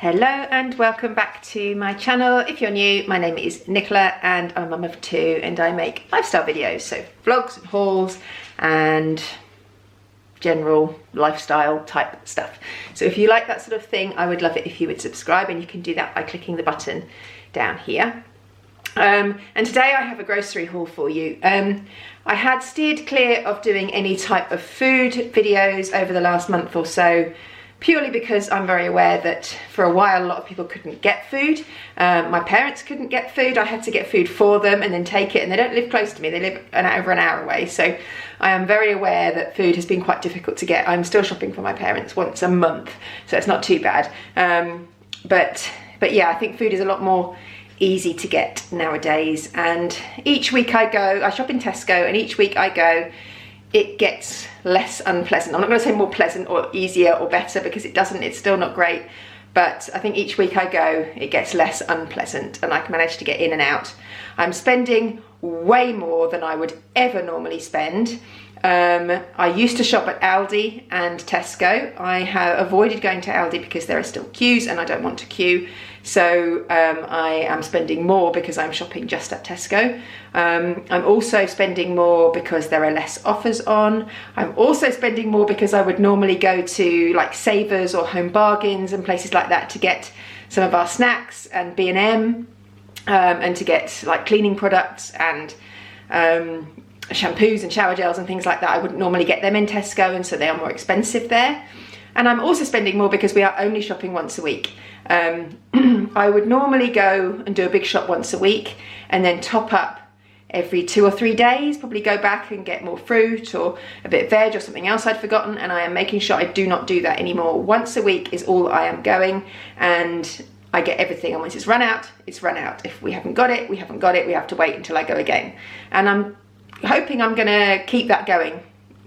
Hello and welcome back to my channel. If you're new, my name is Nicola and I'm a mum of two and I make lifestyle videos, so vlogs and hauls and general lifestyle type stuff. So if you like that sort of thing, I would love it if you would subscribe, and you can do that by clicking the button down here. And today I have a grocery haul for you. I had steered clear of doing any type of food videos over the last month or so, purely because I'm very aware that for a while a lot of people couldn't get food. My parents couldn't get food. I had to get food for them and then take it, and they don't live close to me, they live over an hour away, so I am very aware that food has been quite difficult to get. I'm still shopping for my parents once a month, so it's not too bad. But yeah, I think food is a lot more easy to get nowadays, and each week I shop in Tesco, and each week I go, it gets less unpleasant. I'm not going to say more pleasant or easier or better, because it doesn't, it's still not great, but I think each week I go, it gets less unpleasant and I can manage to get in and out. I'm spending way more than I would ever normally spend. I used to shop at Aldi and Tesco. I have avoided going to Aldi because there are still queues and I don't want to queue. So I am spending more because I'm shopping just at Tesco. I'm also spending more because there are less offers on. I'm also spending more because I would normally go to like Savers or Home Bargains and places like that to get some of our snacks and B&M, and to get like cleaning products and shampoos and shower gels and things like that. I wouldn't normally get them in Tesco, and so they are more expensive there. And I'm also spending more because we are only shopping once a week. I would normally go and do a big shop once a week and then top up every 2 or 3 days, probably go back and get more fruit or a bit of veg or something else I'd forgotten, and I am making sure I do not do that anymore. Once a week is all I am going, and I get everything, and once it's run out, it's run out. If we haven't got it, we haven't got it. We have to wait until I go again. And I'm hoping I'm gonna keep that going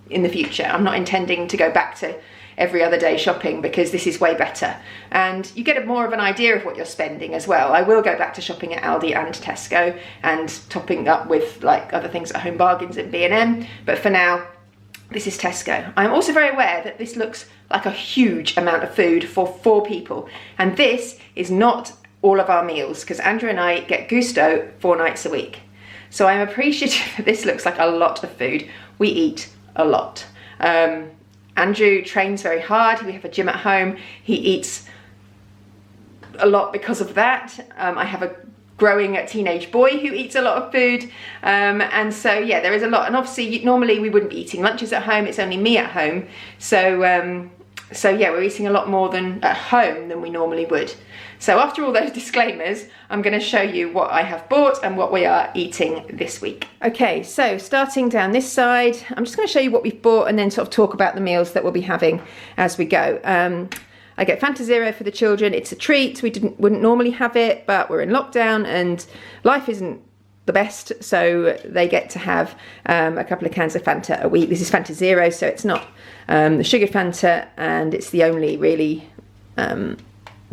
in the future. I'm not intending to go back to every other day shopping, because this is way better, and you get more of an idea of what you're spending as well. I will go back to shopping at Aldi and Tesco and topping up with like other things at Home Bargains and B&M, but for now this is Tesco. I'm also very aware that this looks like a huge amount of food for 4 people, and this is not all of our meals, because Andrew and I get Gusto 4 nights a week. So I'm appreciative that this looks like a lot of food. We eat a lot. Andrew trains very hard. We have a gym at home. He eats a lot because of that. I have a growing teenage boy who eats a lot of food. And so, yeah, there is a lot. And obviously, normally we wouldn't be eating lunches at home. It's only me at home. So yeah, we're eating a lot more than at home than we normally would. So after all those disclaimers, I'm going to show you what I have bought and what we are eating this week. Okay, so starting down this side, I'm just going to show you what we've bought and then sort of talk about the meals that we'll be having as we go. I get Fanta Zero for the children. It's a treat. We wouldn't normally have it, but we're in lockdown and life isn't the best, so they get to have a couple of cans of Fanta a week. This is Fanta Zero, so it's not the sugared Fanta, and it's the only really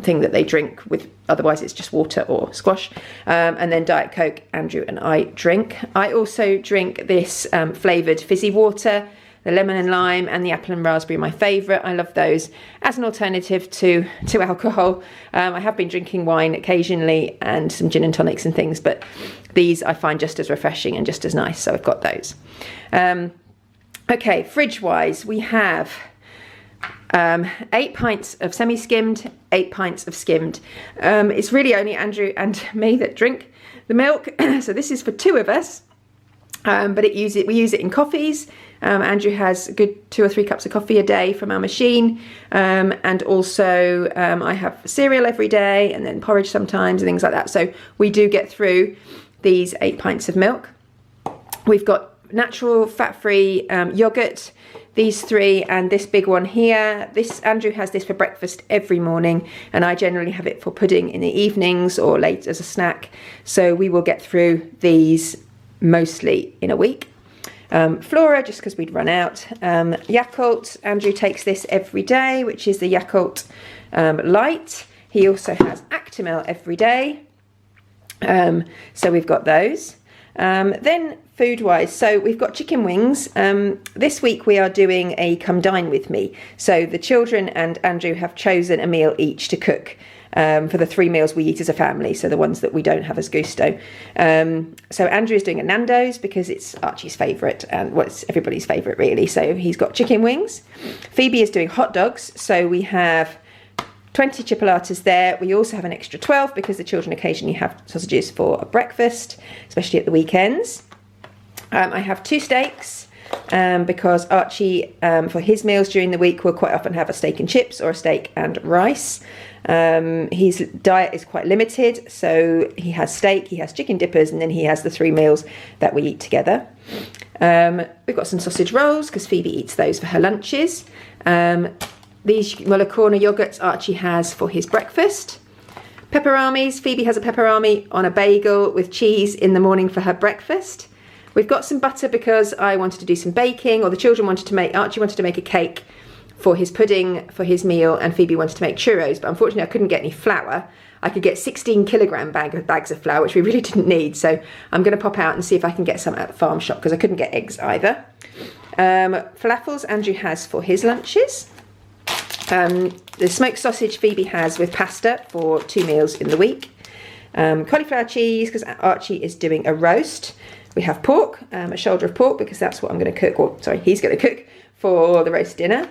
thing that they drink with, otherwise it's just water or squash. And then Diet Coke, Andrew and I drink. I also drink this flavoured fizzy water, the lemon and lime and the apple and raspberry, my favourite. I love those as an alternative to alcohol. I have been drinking wine occasionally and some gin and tonics and things, but these I find just as refreshing and just as nice, so I've got those. Okay, fridge-wise, we have 8 pints of semi-skimmed, 8 pints of skimmed. It's really only Andrew and me that drink the milk, so this is for 2 of us. But we use it in coffees. Andrew has a good 2 or 3 cups of coffee a day from our machine, and also I have cereal every day and then porridge sometimes and things like that. So we do get through these 8 pints of milk. We've got natural fat-free yogurt, these 3 and this big one here. Andrew has this for breakfast every morning, and I generally have it for pudding in the evenings or late as a snack. So we will get through these mostly in a week. Flora, just because we'd run out. Yakult, Andrew takes this every day, which is the Yakult Light. He also has Actimel every day. So we've got those. Then food-wise, so we've got chicken wings. This week we are doing a come dine with me. So the children and Andrew have chosen a meal each to cook. for the 3 meals we eat as a family, so the ones that we don't have as gusto. So Andrew is doing a Nando's because it's Archie's favourite, and well, it's everybody's favourite really. So he's got chicken wings. Phoebe is doing hot dogs, so we have 20 chipolatas there. We also have an extra 12 because the children occasionally have sausages for a breakfast, especially at the weekends. I have 2 steaks because Archie, for his meals during the week, will quite often have a steak and chips or a steak and rice. His diet is quite limited, so he has steak, he has chicken dippers, and then he has the 3 meals that we eat together. We've got some sausage rolls because Phoebe eats those for her lunches. These Muller Corner yogurts Archie has for his breakfast. Pepperamis, Phoebe has a pepperami on a bagel with cheese in the morning for her breakfast. We've got some butter because I wanted to do some baking, or the children wanted to make, Archie wanted to make a cake for his pudding for his meal, and Phoebe wanted to make churros, but unfortunately I couldn't get any flour. I could get 16 kilogram bags of flour, which we really didn't need, so I'm going to pop out and see if I can get some at the farm shop because I couldn't get eggs either. Falafels Andrew has for his lunches. The smoked sausage Phoebe has with pasta for 2 meals in the week. Cauliflower cheese because Archie is doing a roast. We have pork, a shoulder of pork because that's what I'm going to cook, or sorry, he's going to cook for the roast dinner.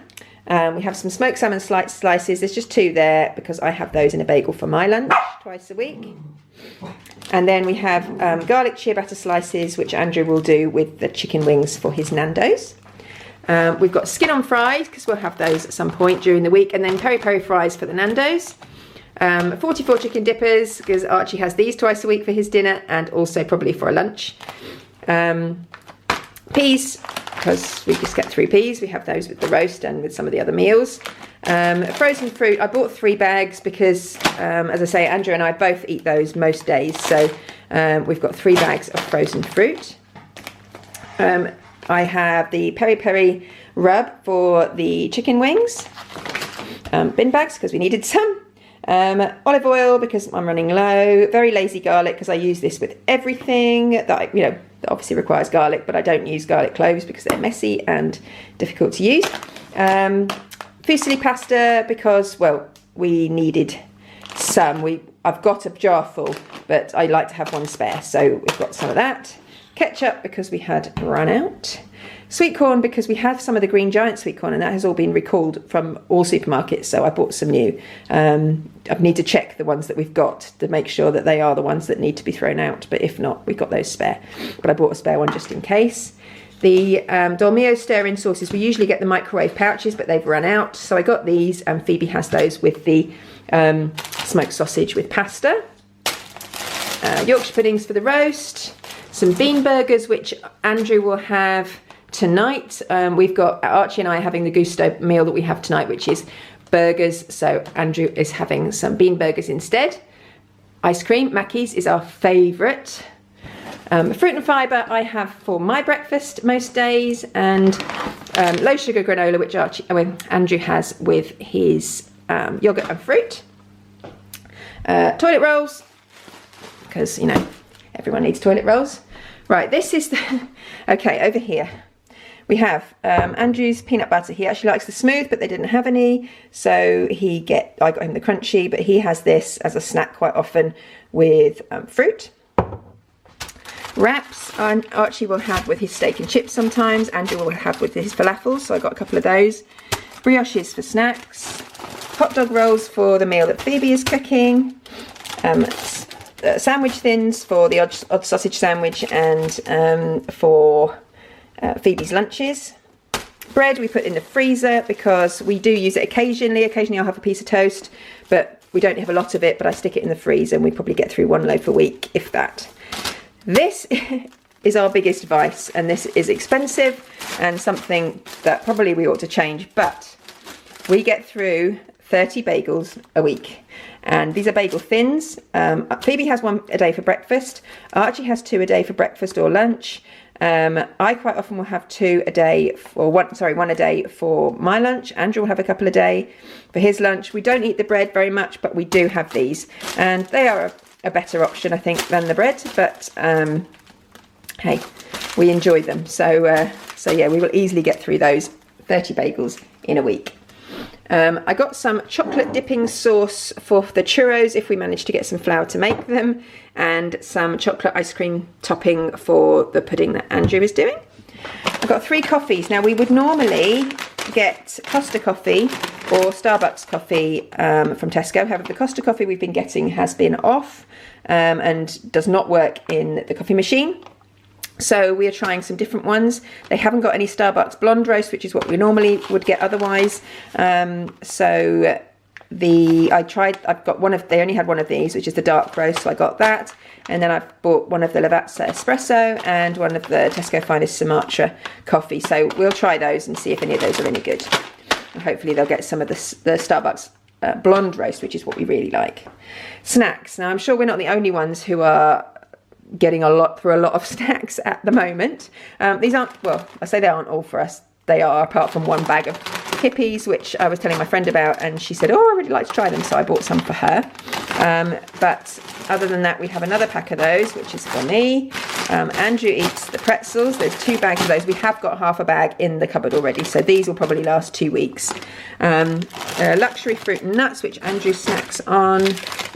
We have some smoked salmon slices. There's just 2 there because I have those in a bagel for my lunch twice a week. And then we have garlic ciabatta slices, which Andrew will do with the chicken wings for his Nando's. We've got skin on fries because we'll have those at some point during the week, and then peri-peri fries for the Nando's. 44 chicken dippers because Archie has these twice a week for his dinner and also probably for a lunch. Peas because we just get 3 peas. We have those with the roast and with some of the other meals. Frozen fruit, I bought 3 bags because, as I say, Andrew and I both eat those most days. So we've got 3 bags of frozen fruit. I have the peri-peri rub for the chicken wings. Bin bags because we needed some. Olive oil because I'm running low. Very lazy garlic because I use this with everything that that obviously requires garlic, but I don't use garlic cloves because they're messy and difficult to use. Fusilli pasta because, well, we needed some. I've got a jar full, but I like to have one spare, so we've got some of that. Ketchup because we had run out. Sweet corn because we have some of the Green Giant sweet corn and that has all been recalled from all supermarkets, so I bought some new. I need to check the ones that we've got to make sure that they are the ones that need to be thrown out, but if not, we've got those spare. But I bought a spare one just in case. The Dolmio stir-in sauces, we usually get the microwave pouches, but they've run out, so I got these, and Phoebe has those with the smoked sausage with pasta. Yorkshire puddings for the roast. Some bean burgers, which Andrew will have tonight. We've got Archie and I having the gusto meal that we have tonight, which is burgers, so Andrew is having some bean burgers instead. Ice cream, Mackey's is our favourite. Fruit and fibre I have for my breakfast most days, and low sugar granola, which Andrew has with his yoghurt and fruit. Toilet rolls, because everyone needs toilet rolls. Right, this is the okay, over here we have Andrew's peanut butter. He actually likes the smooth, but they didn't have any, so I got him the crunchy, but he has this as a snack quite often with fruit. Wraps Archie will have with his steak and chips sometimes. Andrew will have with his falafels, so I got a couple of those. Brioches for snacks. Hot dog rolls for the meal that Phoebe is cooking. Sandwich thins for the odd sausage sandwich and for Phoebe's lunches. Bread we put in the freezer because we do use it occasionally. Occasionally I'll have a piece of toast, but we don't have a lot of it, but I stick it in the freezer and we probably get through 1 loaf a week, if that. This is our biggest vice, and this is expensive and something that probably we ought to change, but we get through 30 bagels a week. And these are bagel thins. Phoebe has 1 a day for breakfast. Archie has 2 a day for breakfast or lunch. I quite often will have 2 a day, or 1 a day for my lunch. Andrew will have a couple a day for his lunch. We don't eat the bread very much, but we do have these. And they are a better option, I think, than the bread. But hey, we enjoy them. So yeah, we will easily get through those 30 bagels in a week. I got some chocolate dipping sauce for the churros if we manage to get some flour to make them, and some chocolate ice cream topping for the pudding that Andrew is doing. I've got 3 coffees. Now we would normally get Costa coffee or Starbucks coffee from Tesco. However, the Costa coffee we've been getting has been off and does not work in the coffee machine. So we are trying some different ones. They haven't got any Starbucks blonde roast, which is what we normally would get otherwise. I've got one of, they only had one of these, which is the dark roast, so I got that. And then I've bought one of the Lavazza espresso and one of the Tesco Finest Sumatra coffee. So we'll try those and see if any of those are any good. And hopefully they'll get some of the Starbucks blonde roast, which is what we really like. Snacks. Now I'm sure we're not the only ones who are getting a lot of snacks at the moment. These aren't, well, I say they aren't all for us. They are, apart from one bag of Hippies, which I was telling my friend about, and she said, oh, I really like to try them, so I bought some for her. But other than that, we have another pack of those, which is for me. Andrew eats the pretzels. There's 2 bags of those. We have got half a bag in the cupboard already, so these will probably last 2 weeks. Luxury fruit and nuts, which Andrew snacks on.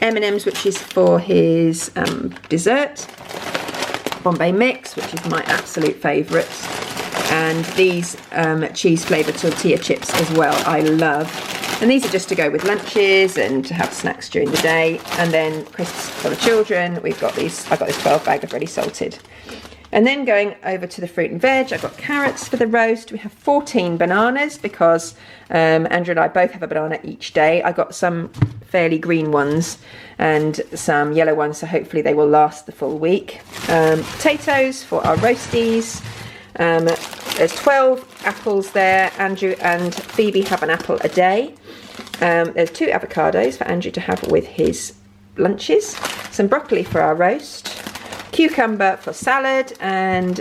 M&M's, which is for his dessert. Bombay mix, which is my absolute favourite. And these cheese flavoured tortilla chips as well, I love. And these are just to go with lunches and to have snacks during the day. And then crisps for the children. We've got these, I got this 12 bag of ready salted. And then going over to the fruit and veg, I've got carrots for the roast. We have 14 bananas because Andrew and I both have a banana each day. I got some fairly green ones and some yellow ones, so hopefully they will last the full week. Potatoes for our roasties. There's 12 apples there. Andrew and Phoebe have an apple a day. There's 2 avocados for Andrew to have with his lunches. Some broccoli for our roast. Cucumber for salad, and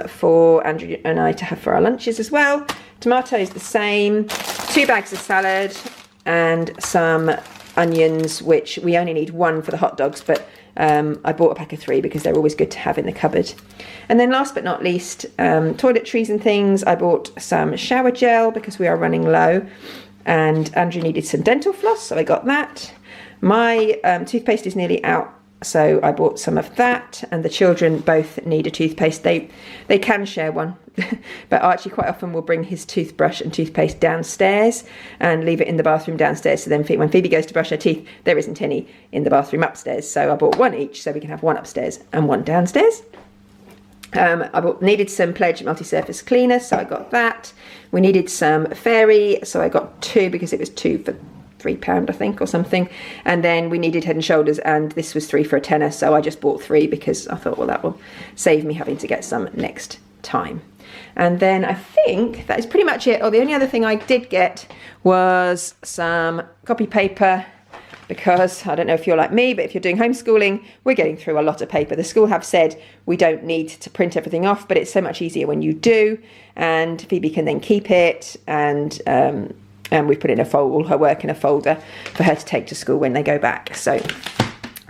for Andrew and I to have for our lunches as well. Tomatoes the same. 2 bags of salad and some onions, which we only need 1 for the hot dogs, but I bought a pack of 3 because they're always good to have in the cupboard. And then last but not least, toiletries and things. I bought some shower gel because we are running low, and Andrew needed some dental floss, so I got that. My toothpaste is nearly out, so I bought some of that, and the children both need a toothpaste. They can share one, but Archie quite often will bring his toothbrush and toothpaste downstairs and leave it in the bathroom downstairs, so then when Phoebe goes to brush her teeth, there isn't any in the bathroom upstairs. So I bought 1 each, so we can have 1 upstairs and 1 downstairs. I needed some Pledge multi-surface cleaner, so I got that. We needed some Fairy, so I got 2 because it was 2 for £3, I think, or something. And then we needed Head and Shoulders, and this was 3 for a tenner, so I just bought 3 because I thought, well, that will save me having to get some next time. And then I think that is pretty much it. Oh, the only other thing I did get was some copy paper, because I don't know if you're like me, but if you're doing homeschooling, we're getting through a lot of paper. The school have said we don't need to print everything off, but it's so much easier when you do, and Phoebe can then keep it, and we put in all her work in a folder for her to take to school when they go back. So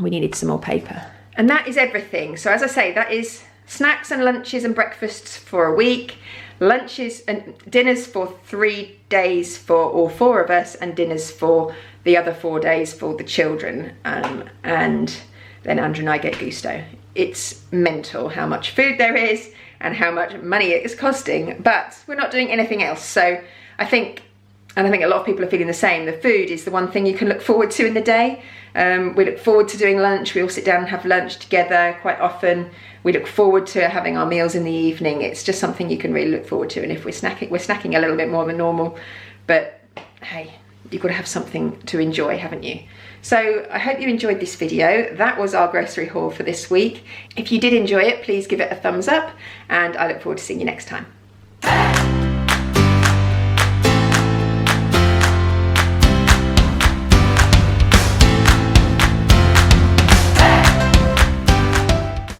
we needed some more paper. And that is everything. So as I say, that is snacks and lunches and breakfasts for a week, lunches and dinners for 3 days for all 4 of us, and dinners for the other 4 days for the children. And then Andrew and I get gusto. It's mental how much food there is and how much money it is costing, but we're not doing anything else. So I think a lot of people are feeling the same. The food is the one thing you can look forward to in the day. We look forward to doing lunch. We all sit down and have lunch together quite often. We look forward to having our meals in the evening. It's just something you can really look forward to. And if we're snacking a little bit more than normal, but hey, you've got to have something to enjoy, haven't you? So I hope you enjoyed this video. That was our grocery haul for this week. If you did enjoy it, please give it a thumbs up, and I look forward to seeing you next time.